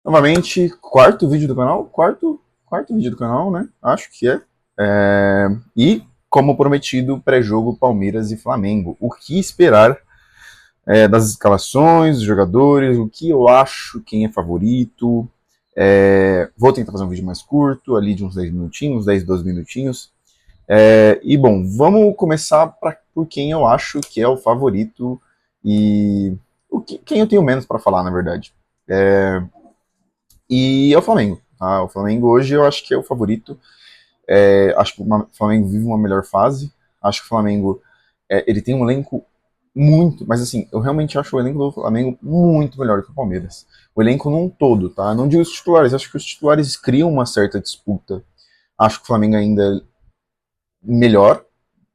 Novamente, quarto vídeo do canal, quarto vídeo do canal, né? Acho que é. E, como prometido, pré-jogo Palmeiras e Flamengo. O que esperar das escalações, dos jogadores, o que eu acho, quem é favorito. Vou tentar fazer um vídeo mais curto, ali de uns 10 minutinhos, 10, 12 minutinhos. E, bom, vamos começar por quem eu acho que é o favorito e quem eu tenho menos para falar, na verdade. E é o Flamengo. Tá? O Flamengo hoje eu acho que é o favorito. Acho que o Flamengo vive uma melhor fase. Acho que o Flamengo ele tem um elenco muito, mas assim, eu realmente acho o elenco do Flamengo muito melhor que o Palmeiras. O elenco num todo, tá? Não digo os titulares, acho que os titulares criam uma certa disputa. Acho que o Flamengo ainda é melhor,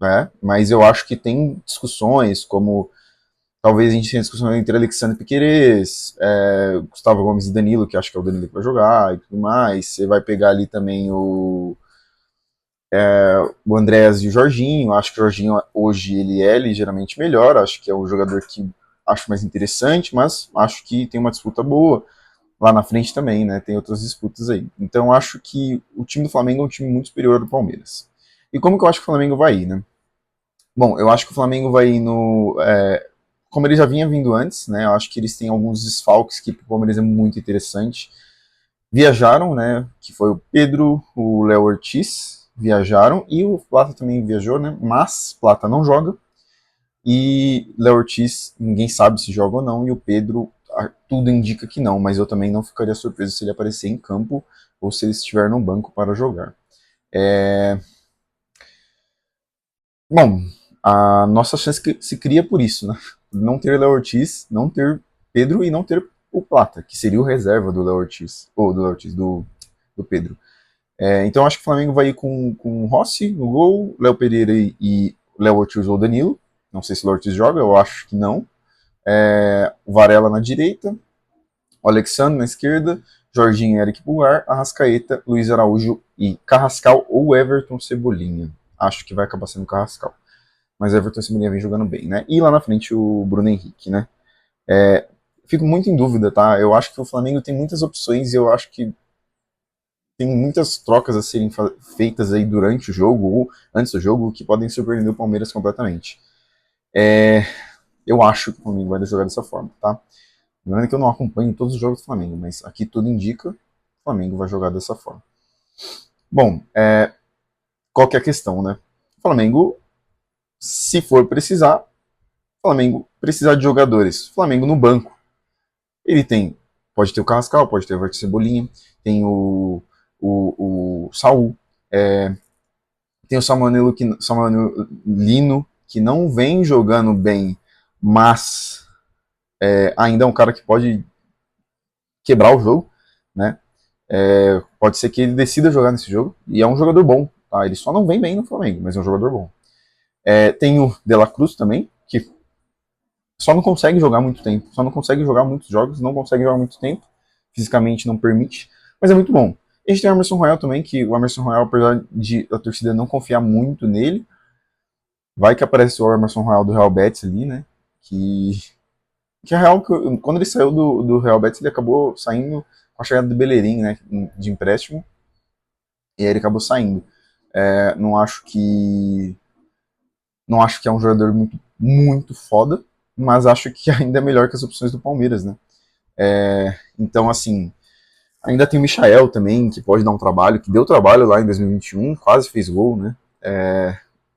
né? Mas eu acho que tem discussões como talvez a gente tenha discussão entre Alexandre Piquerez, Gustavo Gomes e Danilo, que acho que é o Danilo que vai jogar e tudo mais. Você vai pegar ali também o Andréas e o Jorginho. Acho que o Jorginho hoje ele é ligeiramente melhor. Acho que é um jogador que acho mais interessante, mas acho que tem uma disputa boa. Lá na frente também, né? Tem outras disputas aí. Então acho que o time do Flamengo é um time muito superior ao do Palmeiras. E como que eu acho que o Flamengo vai ir, né? Bom, eu acho que o Flamengo vai ir no. Como ele já vinha vindo antes, né? Eu acho que eles têm alguns desfalques que para o Palmeiras é muito interessante. Viajaram, né? Que foi o Pedro, o Léo Ortiz viajaram e o Plata também viajou, né? Mas Plata não joga e Léo Ortiz ninguém sabe se joga ou não e o Pedro tudo indica que não, mas eu também não ficaria surpreso se ele aparecer em campo ou se ele estiver no banco para jogar. Bom, a nossa chance se cria por isso, né? Não ter Léo Ortiz, não ter Pedro e não ter o Plata, que seria o reserva do Léo Ortiz, ou do Léo Ortiz, do Pedro. Então acho que o Flamengo vai ir com Rossi no gol, Léo Pereira e Léo Ortiz ou Danilo. Não sei se o Léo Ortiz joga, eu acho que não. O Varela na direita, o Alexandre na esquerda, Jorginho e Eric Pulgar, Arrascaeta, Luiz Araújo e Carrascal ou Everton Cebolinha. Acho que vai acabar sendo Carrascal. Mas o Everton Cebolinha vem jogando bem, né? E lá na frente o Bruno Henrique, né? Fico muito em dúvida, tá? Eu acho que o Flamengo tem muitas opções e eu acho que tem muitas trocas a serem feitas aí durante o jogo ou antes do jogo que podem surpreender o Palmeiras completamente. Eu acho que o Flamengo vai jogar dessa forma, tá? Lembrando que eu não acompanho todos os jogos do Flamengo, mas aqui tudo indica que o Flamengo vai jogar dessa forma. Bom, qual que é a questão, né? O Flamengo, se for precisar, o Flamengo precisar de jogadores. O Flamengo no banco. Ele tem, pode ter o Carrascal, pode ter o Everton Cebolinha, tem o Saul, tem o Samuel Lino, que não vem jogando bem, mas ainda é um cara que pode quebrar o jogo, né? Pode ser que ele decida jogar nesse jogo, e é um jogador bom, tá? Ele só não vem bem no Flamengo, mas é um jogador bom. Tem o De La Cruz também, que só não consegue jogar muito tempo, só não consegue jogar muitos jogos, não consegue jogar muito tempo, fisicamente não permite, mas é muito bom. A gente tem o Emerson Royal também, que o Emerson Royal, apesar de a torcida não confiar muito nele, vai que aparece o Emerson Royal do Real Betis ali, né? Que é real que quando ele saiu do Real Betis, ele acabou saindo com a chegada do Bellerin, né? De empréstimo, e aí ele acabou saindo. Não acho que. Não acho que é um jogador muito foda, mas acho que ainda é melhor que as opções do Palmeiras, né? Então, assim, ainda tem o Michael também, que pode dar um trabalho, que deu trabalho lá em 2021, quase fez gol, né?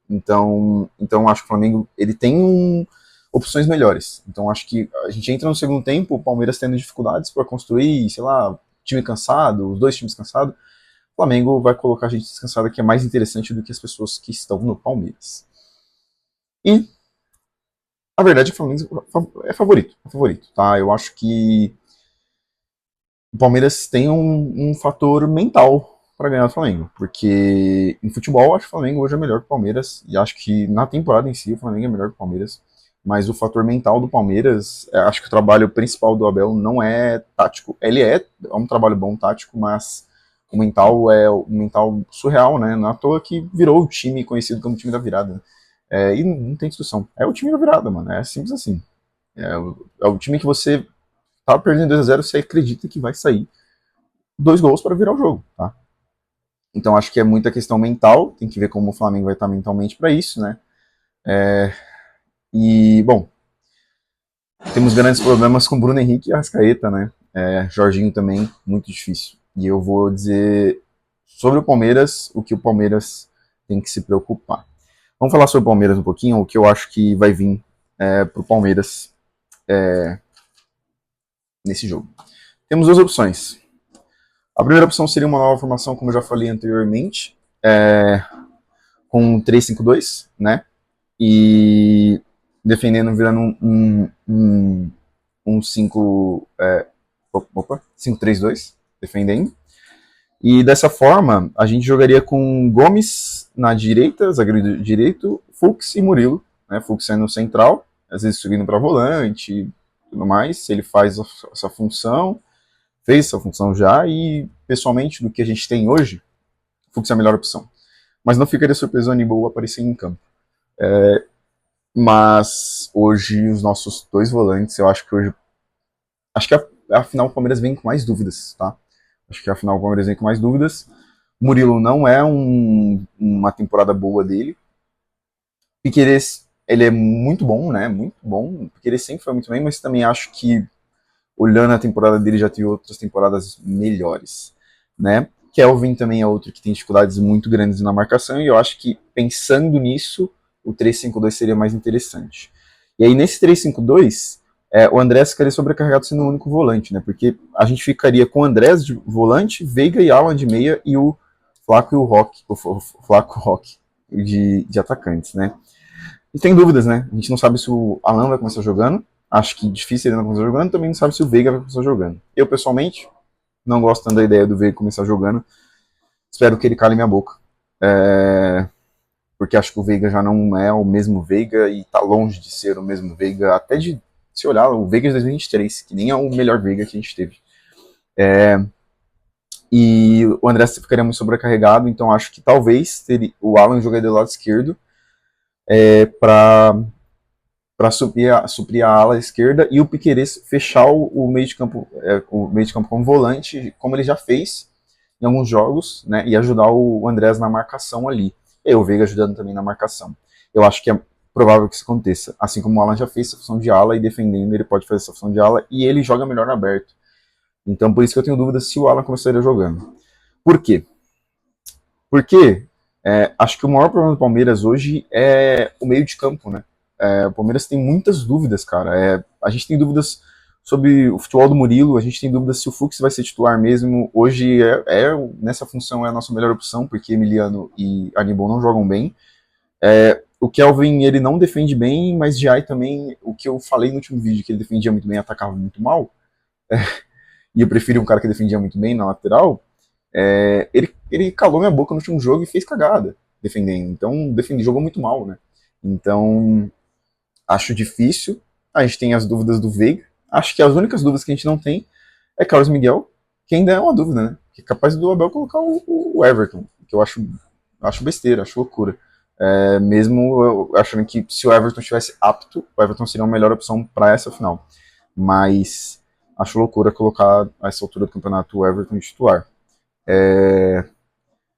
Então acho que o Flamengo ele tem opções melhores. Então acho que a gente entra no segundo tempo, o Palmeiras tendo dificuldades para construir, sei lá, time cansado, os dois times cansados. O Flamengo vai colocar a gente descansada, que é mais interessante do que as pessoas que estão no Palmeiras. E a verdade é que o Flamengo é favorito, tá? Eu acho que o Palmeiras tem um fator mental para ganhar o Flamengo, porque em futebol acho que o Flamengo hoje é melhor que o Palmeiras e acho que na temporada em si o Flamengo é melhor que o Palmeiras, mas o fator mental do Palmeiras, acho que o trabalho principal do Abel não é tático, ele é um trabalho bom tático, mas o mental é um mental surreal, né? Não é à toa que virou o time conhecido como time da virada. E não tem discussão. É o time da virada, mano. É simples assim. É o time que você tá perdendo 2-0, você acredita que vai sair 2 gols para virar o jogo, tá? Então acho que é muita questão mental, tem que ver como o Flamengo vai estar mentalmente para isso, né? E, bom, temos grandes problemas com Bruno Henrique e Arrascaeta, né? Jorginho também, muito difícil. E eu vou dizer sobre o Palmeiras, o que o Palmeiras tem que se preocupar. Vamos falar sobre o Palmeiras um pouquinho, o que eu acho que vai vir para o Palmeiras nesse jogo. Temos 2 opções. A primeira opção seria uma nova formação, como eu já falei anteriormente, com 3-5-2, né? E defendendo, virando um 5-3-2, defendendo. E dessa forma, a gente jogaria com Gomes na direita, zagueiro direito, Fux e Murilo, né? Fux sendo central, às vezes subindo para volante e tudo mais. Ele faz essa função, fez essa função já, e pessoalmente, do que a gente tem hoje, Fux é a melhor opção. Mas não ficaria surpreso o Aníbal aparecer em campo. Mas hoje, os nossos 2 volantes, eu acho que hoje. Acho que afinal o Palmeiras vem com mais dúvidas, tá? Acho que afinal o Palmeiras vem com mais dúvidas. Murilo não é uma temporada boa dele. Piquerez, ele é muito bom, né? Muito bom. Piquerez sempre foi muito bem, mas também acho que, olhando a temporada dele, já teve outras temporadas melhores, né? Kelvin também é outro que tem dificuldades muito grandes na marcação, e eu acho que, pensando nisso, o 3-5-2 seria mais interessante. E aí, nesse 3-5-2, o Andrés ficaria sobrecarregado sendo o único volante, né? Porque a gente ficaria com o Andrés de volante, Veiga e Alan de meia, e o Flaco e o Roque, o Flaco Roque de atacantes, né? E tem dúvidas, né? A gente não sabe se o Alan vai começar jogando, acho que difícil ele não começar jogando, também não sabe se o Veiga vai começar jogando. Eu, pessoalmente, não gosto tanto da ideia do Veiga começar jogando, espero que ele cale minha boca. Porque acho que o Veiga já não é o mesmo Veiga e tá longe de ser o mesmo Veiga, até de se olhar o Veiga de 2023, que nem é o melhor Veiga que a gente teve. E o André ficaria muito sobrecarregado, então acho que talvez o Alan jogaria do lado esquerdo para suprir a ala esquerda, e o Piquerez fechar o meio de campo, como volante, como ele já fez em alguns jogos, né, e ajudar o Andrés na marcação ali. E o Veiga ajudando também na marcação. Eu acho que é provável que isso aconteça. Assim como o Alan já fez essa função de ala, e defendendo ele pode fazer essa função de ala, e ele joga melhor aberto. Então por isso que eu tenho dúvida se o Alan começaria jogando. Por quê? Porque acho que o maior problema do Palmeiras hoje é o meio de campo, né? O Palmeiras tem muitas dúvidas, cara. A gente tem dúvidas sobre o futebol do Murilo, a gente tem dúvidas se o Fux vai ser titular mesmo. Hoje, nessa função, é a nossa melhor opção, porque Emiliano e Aníbal não jogam bem. O Kelvin, ele não defende bem, mas Jai também, o que eu falei no último vídeo, que ele defendia muito bem, atacava muito mal, e eu prefiro um cara que defendia muito bem na lateral, ele calou minha boca no último jogo e fez cagada defendendo. Então, jogou muito mal, né? Então, acho difícil. A gente tem as dúvidas do Veiga. Acho que as únicas dúvidas que a gente não tem é Carlos Miguel, que ainda é uma dúvida, né? Que é capaz do Abel colocar o Everton, que eu acho besteira, acho loucura. Mesmo eu achando que se o Everton estivesse apto, o Everton seria uma melhor opção para essa final. Mas acho loucura colocar a essa altura do campeonato o Everton de titular.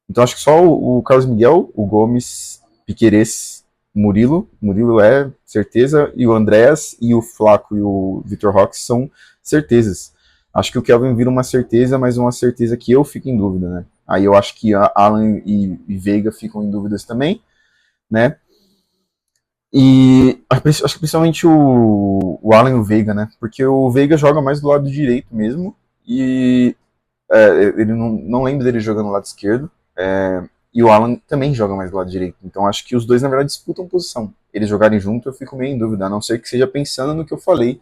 Então acho que só o Carlos Miguel, o Gomes, Piquerez, Murilo é certeza, e o Andrés e o Flaco e o Vitor Roque são certezas. Acho que o Kelvin vira uma certeza, mas uma certeza que eu fico em dúvida, né? Aí eu acho que Alan e Veiga ficam em dúvidas também, né? E acho que principalmente o Alan e o Veiga, né? Porque o Veiga joga mais do lado direito mesmo, e ele não lembro dele jogando no lado esquerdo. E o Alan também joga mais do lado direito. Então acho que os dois, na verdade, disputam posição. Eles jogarem junto, eu fico meio em dúvida, a não ser que seja pensando no que eu falei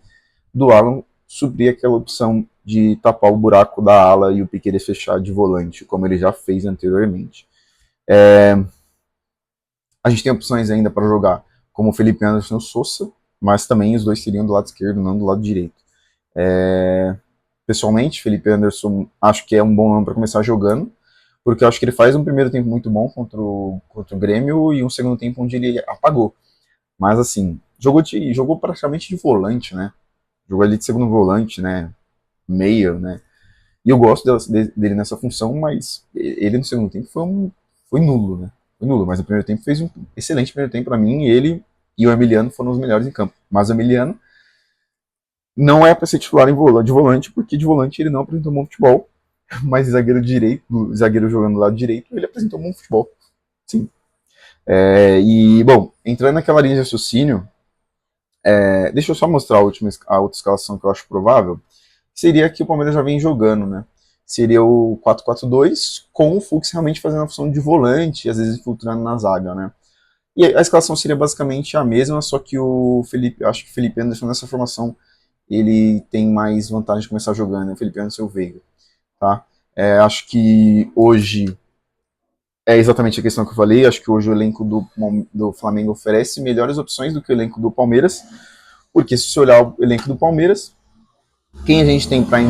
do Alan suprir aquela opção de tapar o buraco da ala e o Piqueires fechar de volante, como ele já fez anteriormente. A gente tem opções ainda para jogar, como o Felipe Anderson e o Sousa, mas também os dois seriam do lado esquerdo, não do lado direito. Pessoalmente, Felipe Anderson acho que é um bom nome para começar jogando, porque eu acho que ele faz um primeiro tempo muito bom contra o Grêmio e um segundo tempo onde ele apagou. Mas assim, jogou praticamente de volante, né? Jogou ali de segundo volante, né? meia, né? E eu gosto dele nessa função, mas ele no segundo tempo foi nulo, né? Foi nulo, mas no primeiro tempo fez um excelente primeiro tempo para mim, e ele e o Emiliano foram os melhores em campo. Mas o Emiliano não é para ser titular de volante, porque de volante ele não apresentou um bom futebol, mas zagueiro direito, zagueiro jogando do lado direito, ele apresentou um bom futebol. Sim. E, bom, entrando naquela linha de raciocínio, deixa eu só mostrar a outra escalação que eu acho provável. Seria que o Palmeiras já vem jogando, né? Seria o 4-4-2, com o Fux realmente fazendo a função de volante, e às vezes infiltrando na zaga, né? E a escalação seria basicamente a mesma, só que o Felipe, acho que o Felipe Anderson nessa formação, ele tem mais vantagem de começar jogando, né? O Felipe Anderson e o Veiga, tá? Acho que hoje é exatamente a questão que eu falei. Acho que hoje o elenco do Flamengo oferece melhores opções do que o elenco do Palmeiras, porque se você olhar o elenco do Palmeiras, quem a gente tem para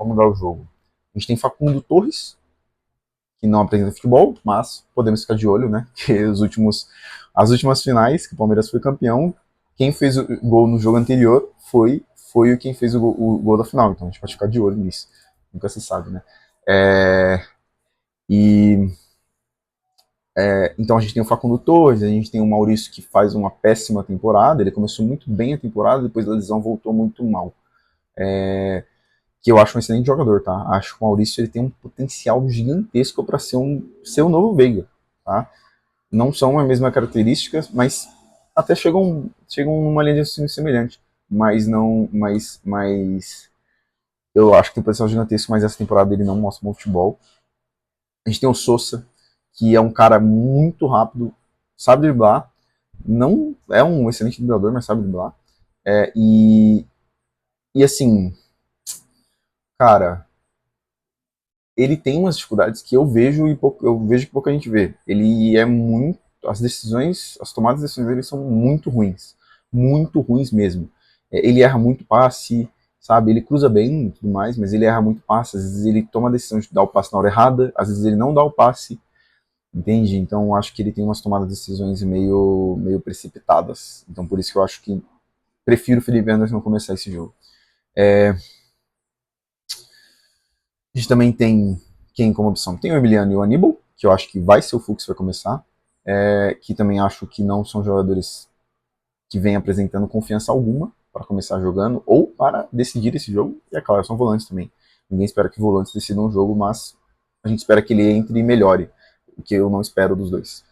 mudar o jogo? A gente tem Facundo Torres, que não apresenta futebol, mas podemos ficar de olho, né? Que as últimas finais que o Palmeiras foi campeão, quem fez o gol no jogo anterior foi quem fez o gol da final. Então a gente pode ficar de olho nisso. Nunca se sabe, né? E então a gente tem o Facundo Torres, a gente tem o Maurício que faz uma péssima temporada. Ele começou muito bem a temporada, depois da lesão voltou muito mal. Que eu acho um excelente jogador, tá? Acho que o Maurício ele tem um potencial gigantesco para ser um novo Veiga, tá? Não são a mesma característica, mas até chegam numa linha de raciocínio semelhante. Mas eu acho que tem um potencial gigantesco, mas essa temporada ele não mostra bom futebol. A gente tem o Sousa, que é um cara muito rápido, sabe driblar, não é um excelente driblador, mas sabe driblar. E assim, cara, ele tem umas dificuldades que eu vejo eu vejo que pouca gente vê. Ele é muito, as tomadas de decisões dele são muito ruins mesmo. Ele erra muito passe, sabe? Ele cruza bem e tudo mais, mas ele erra muito passe. Às vezes ele toma a decisão de dar o passe na hora errada, às vezes ele não dá o passe, entende? Então acho que ele tem umas tomadas de decisões meio precipitadas. Então por isso que eu acho que prefiro o Felipe Anderson começar esse jogo. A gente também tem quem como opção? Tem o Emiliano e o Aníbal, que eu acho que vai ser o Fux que vai começar. Que também acho que não são jogadores que vêm apresentando confiança alguma para começar jogando ou para decidir esse jogo. E é claro, são volantes também. Ninguém espera que volantes decidam um jogo, mas a gente espera que ele entre e melhore, o que eu não espero dos dois.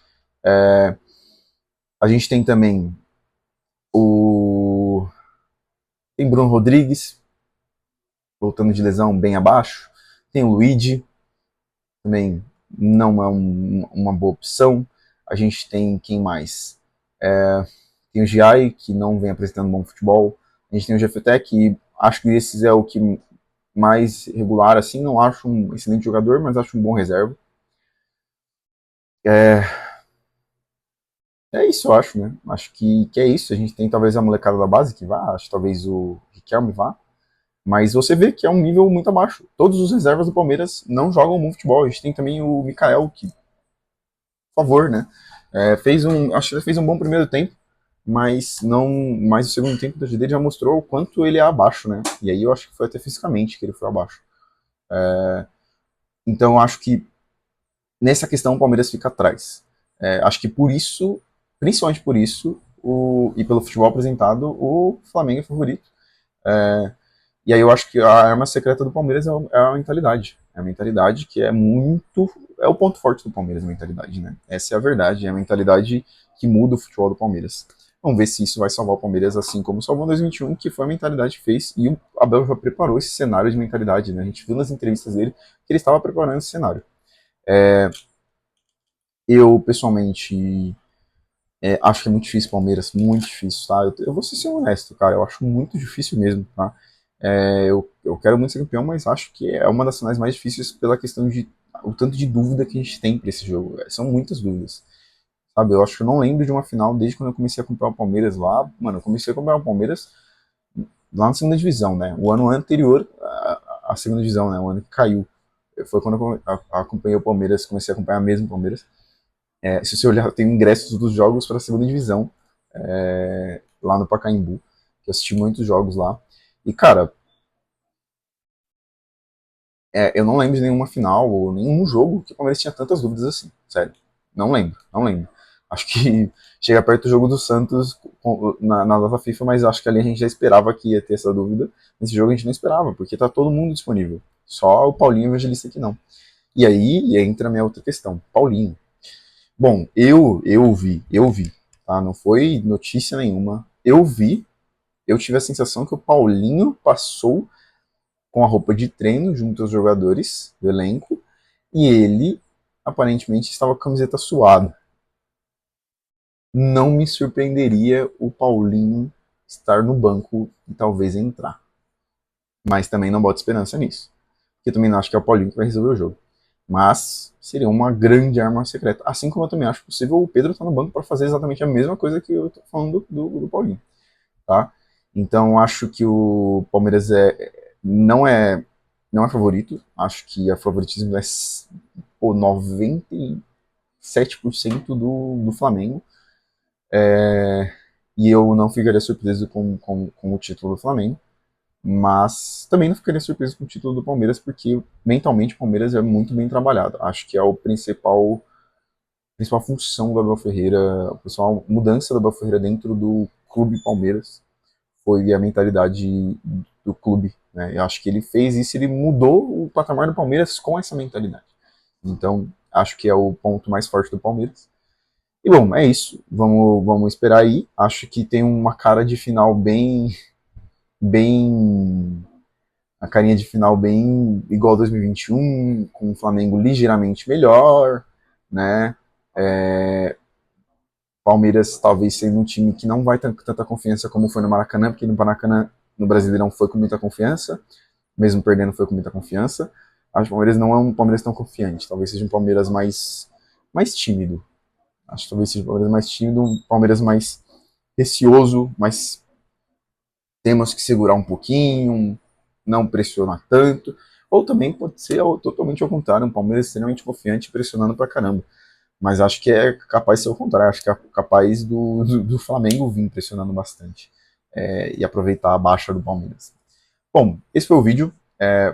A gente tem também o. Tem Bruno Rodrigues, voltando de lesão bem abaixo. Tem o Luigi, também não é uma boa opção. A gente tem quem mais? Tem o Giai, que não vem apresentando bom futebol. A gente tem o GFT, que acho que esses é o que mais regular, assim. Não acho um excelente jogador, mas acho um bom reserva. É isso, eu acho, né? Acho que é isso. A gente tem talvez a molecada da base que vá, acho que talvez o Riquelme vá. Mas você vê que é um nível muito abaixo. Todos os reservas do Palmeiras não jogam bom futebol. A gente tem também o Mikael, que, por favor, né? Acho que ele fez um bom primeiro tempo, mas não, mas o segundo tempo dele já mostrou o quanto ele é abaixo, né? E aí eu acho que foi até fisicamente que ele foi abaixo. Então eu acho que nessa questão o Palmeiras fica atrás. Acho que por isso, principalmente por isso, e pelo futebol apresentado, o Flamengo é favorito. E aí eu acho que a arma secreta do Palmeiras é a mentalidade. É a mentalidade que é muito. É o ponto forte do Palmeiras, a mentalidade, né? Essa é a verdade, é a mentalidade que muda o futebol do Palmeiras. Vamos ver se isso vai salvar o Palmeiras assim como salvou em 2021, que foi a mentalidade que fez, e o Abel já preparou esse cenário de mentalidade, né? A gente viu nas entrevistas dele que ele estava preparando esse cenário. Eu, pessoalmente, acho que é muito difícil o Palmeiras, muito difícil, tá? Eu vou ser honesto, cara, eu acho muito difícil mesmo, tá? Eu quero muito ser campeão, mas acho que é uma das finais mais difíceis pela questão de o tanto de dúvida que a gente tem para esse jogo. São muitas dúvidas, sabe? Eu acho que eu não lembro de uma final desde quando eu comecei a acompanhar o Palmeiras lá. Mano, eu comecei a acompanhar o Palmeiras lá na segunda divisão, né? O ano anterior à segunda divisão, né? O ano que caiu. Foi quando eu acompanhei o Palmeiras, comecei a acompanhar mesmo o Palmeiras. Se você olhar, eu tenho ingressos dos jogos para a segunda divisão lá no Pacaembu, que eu assisti muitos jogos lá. E, cara, eu não lembro de nenhuma final ou nenhum jogo que o Palmeiras tinha tantas dúvidas assim. Sério. Não lembro, não lembro. Acho que chega perto do jogo do Santos na data FIFA, mas acho que ali a gente já esperava que ia ter essa dúvida. Nesse jogo a gente não esperava, porque tá todo mundo disponível. Só o Paulinho Evangelista que não. E aí entra a minha outra questão. Paulinho. Bom, eu vi, tá? Não foi notícia nenhuma. Eu tive a sensação que o Paulinho passou com a roupa de treino junto aos jogadores do elenco e ele aparentemente estava com a camiseta suada. Não me surpreenderia o Paulinho estar no banco e talvez entrar. Mas também não boto esperança nisso. Porque eu também não acho que é o Paulinho que vai resolver o jogo. Mas seria uma grande arma secreta. Assim como eu também acho possível o Pedro estar no banco para fazer exatamente a mesma coisa que eu estou falando do Paulinho. Tá? Então acho que o Palmeiras não é não é favorito. Acho que a favoritismo é 97% do Flamengo. E eu não ficaria surpreso com o título do Flamengo. Mas também não ficaria surpreso com o título do Palmeiras, porque mentalmente o Palmeiras é muito bem trabalhado. Acho que é principal função do Abel Ferreira, a principal mudança do Abel Ferreira dentro do clube Palmeiras foi a mentalidade do clube. Né? Eu acho que ele fez isso, ele mudou o patamar do Palmeiras com essa mentalidade. Então, acho que é o ponto mais forte do Palmeiras. E bom, é isso. Vamos esperar aí. Acho que tem uma cara de final bem a carinha de final bem igual 2021, com o Flamengo ligeiramente melhor, né? É, Palmeiras talvez sendo um time que não vai ter tanta confiança como foi no Maracanã, porque no Maracanã, no Brasileirão, foi com muita confiança, mesmo perdendo foi com muita confiança. Acho que o Palmeiras não é um Palmeiras tão confiante, talvez seja um Palmeiras mais tímido. Acho que talvez seja um Palmeiras mais tímido, um Palmeiras mais receoso, mais temos que segurar um pouquinho, não pressionar tanto. Ou também pode ser totalmente ao contrário, um Palmeiras extremamente confiante, pressionando pra caramba. Mas acho que é capaz de ser o contrário, acho que é capaz do Flamengo vir pressionando bastante e aproveitar a baixa do Palmeiras. Bom, esse foi o vídeo.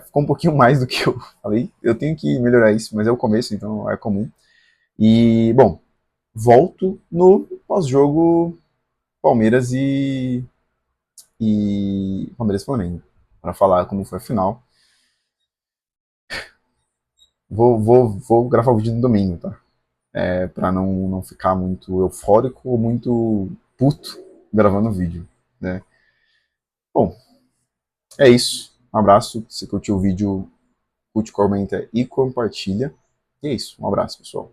Ficou um pouquinho mais do que eu falei. Eu tenho que melhorar isso, mas é o começo, então é comum. E, bom, volto no pós-jogo Palmeiras e Palmeiras e Flamengo, para falar como foi a final. Vou gravar o vídeo no domingo, tá? Para não ficar muito eufórico ou muito puto gravando o vídeo, né? Bom, é isso. Um abraço. Se curtiu o vídeo, curte, comenta e compartilha. E é isso. Um abraço, pessoal.